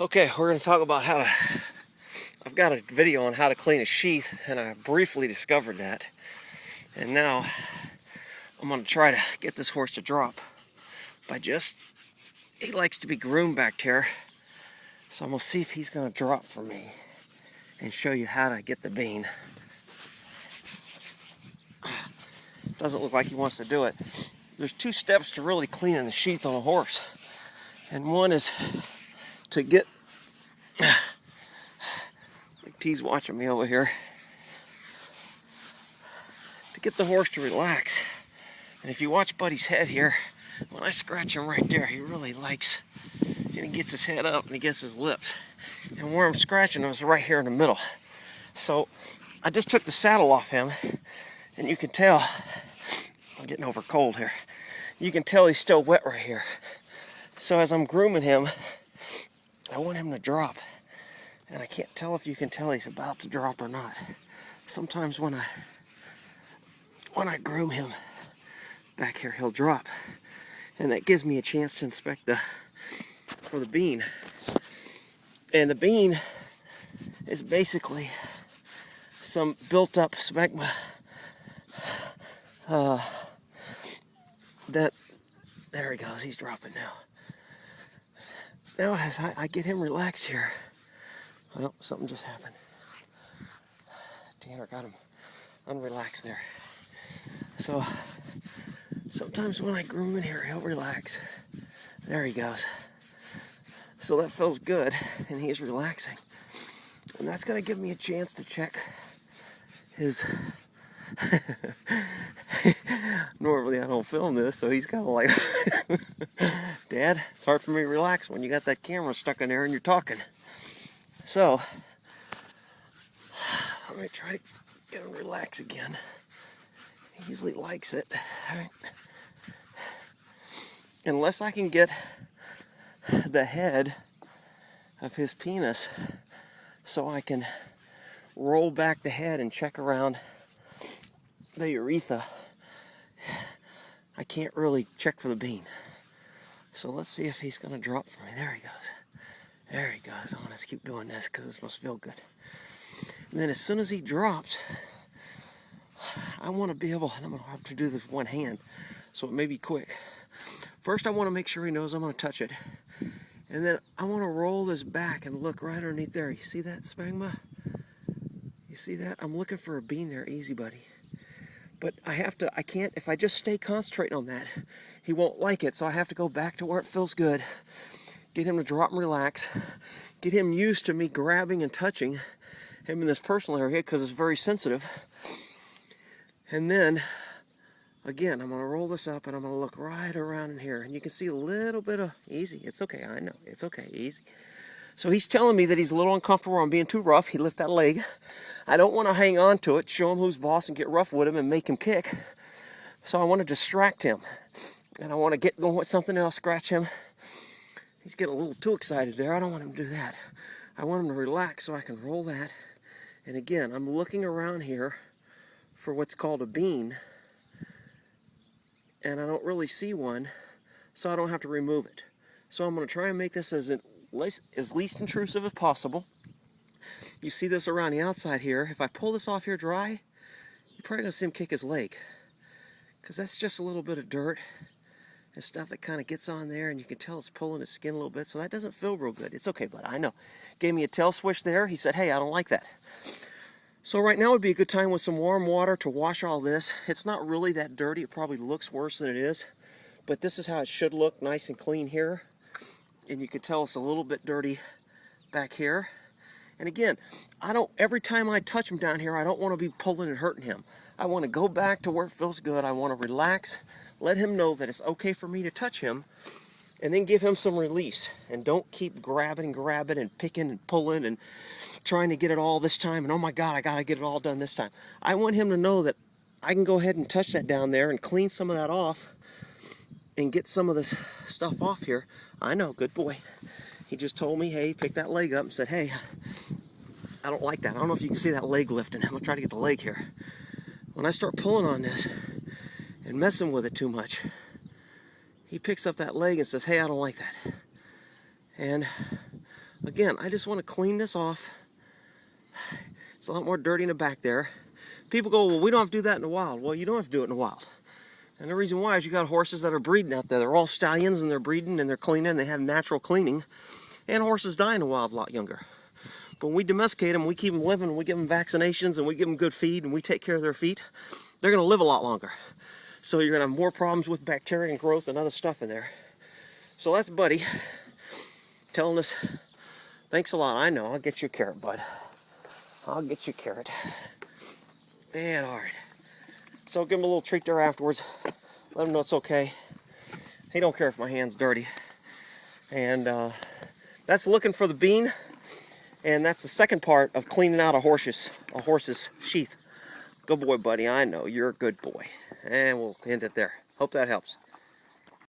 Okay, we're going to talk about I've got a video on how to clean a sheath, and I briefly discovered that. And now I'm going to try to get this horse to drop he likes to be groomed back here. So I'm going to see if he's going to drop for me and show you how to get the bean. Doesn't look like he wants to do it. There's two steps to really cleaning the sheath on a horse. And one is to get... He's watching me over here. To get the horse to relax. And if you watch Buddy's head here, when I scratch him right there, he really likes, and he gets his head up and he gets his lips. And where I'm scratching him is right here in the middle. So I just took the saddle off him, and you can tell, I'm getting over cold here. You can tell he's still wet right here. So as I'm grooming him, I want him to drop. And I can't tell if you can tell he's about to drop or not. Sometimes when I groom him back here, he'll drop. And that gives me a chance to inspect for the bean. And the bean is basically some built up smegma there he goes, he's dropping now. Now as I get him relaxed here, well, something just happened. Tanner got him unrelaxed there. So sometimes when I groom him in here, he'll relax. There he goes. So that feels good, and he's relaxing. And that's going to give me a chance to check his... Normally I don't film this, so he's kind of like... Dad, it's hard for me to relax when you got that camera stuck in there and you're talking. So, let me try to get him to relax again. He usually likes it. All right. Unless I can get the head of his penis so I can roll back the head and check around the urethra, I can't really check for the bean. So let's see if he's going to drop for me. There he goes. There he goes. I'm going to keep doing this because this must feel good. And then as soon as he drops, I want to be able, and I'm going to have to do this with one hand, so it may be quick. First, I want to make sure he knows I'm going to touch it. And then I want to roll this back and look right underneath there. You see that, smegma? You see that? I'm looking for a bean there. Easy, buddy. But I can't, if I just stay concentrating on that, he won't like it. So I have to go back to where it feels good. Get him to drop and relax. Get him used to me grabbing and touching him in this personal area because it's very sensitive. And then, again, I'm going to roll this up and I'm going to look right around in here. And you can see a little bit of, easy, it's okay, I know, it's okay, easy. So he's telling me that he's a little uncomfortable or I'm being too rough. He lifted that leg. I don't want to hang on to it, show him who's boss and get rough with him and make him kick. So I want to distract him. And I want to get going with something else, scratch him. He's getting a little too excited there. I don't want him to do that. I want him to relax so I can roll that. And again, I'm looking around here for what's called a bean. And I don't really see one, so I don't have to remove it. So I'm going to try and make this as least intrusive as possible. You see this around the outside here. If I pull this off here dry, you're probably going to see him kick his leg. Because that's just a little bit of dirt and stuff that kind of gets on there, and you can tell it's pulling his skin a little bit, so that doesn't feel real good. It's okay, bud, I know. Gave me a tail swish there. He said, hey, I don't like that. So right now would be a good time with some warm water to wash all this. It's not really that dirty. It probably looks worse than it is, but this is how it should look, nice and clean here. And you can tell it's a little bit dirty back here. And again, every time I touch him down here, I don't want to be pulling and hurting him. I want to go back to where it feels good. I want to relax, let him know that it's okay for me to touch him, and then give him some release. And don't keep grabbing and picking and pulling and trying to get it all this time. And oh my God, I got to get it all done this time. I want him to know that I can go ahead and touch that down there and clean some of that off and get some of this stuff off here. I know, good boy. He just told me, hey, pick that leg up and said, hey, I don't like that. I don't know if you can see that leg lifting. I'm going to try to get the leg here. When I start pulling on this and messing with it too much, he picks up that leg and says, hey, I don't like that. And Again, I just want to clean this off. It's a lot more dirty in the back there. People go, well, we don't have to do that in the wild. Well, you don't have to do it in the wild. And the reason why is you got horses that are breeding out there. They're all stallions and they're breeding and they're cleaning and they have natural cleaning. And horses die in the wild a lot younger. But when we domesticate them, we keep them living, and we give them vaccinations and we give them good feed and we take care of their feet, they're going to live a lot longer. So you're going to have more problems with bacteria and growth and other stuff in there. So that's Buddy telling us, thanks a lot. I know, I'll get you a carrot, bud. I'll get you a carrot. And all right. So give him a little treat there afterwards. Let him know it's okay. He don't care if my hand's dirty. And that's looking for the bean. And that's the second part of cleaning out a horse's sheath. Good boy, Buddy. I know you're a good boy. And we'll end it there. Hope that helps.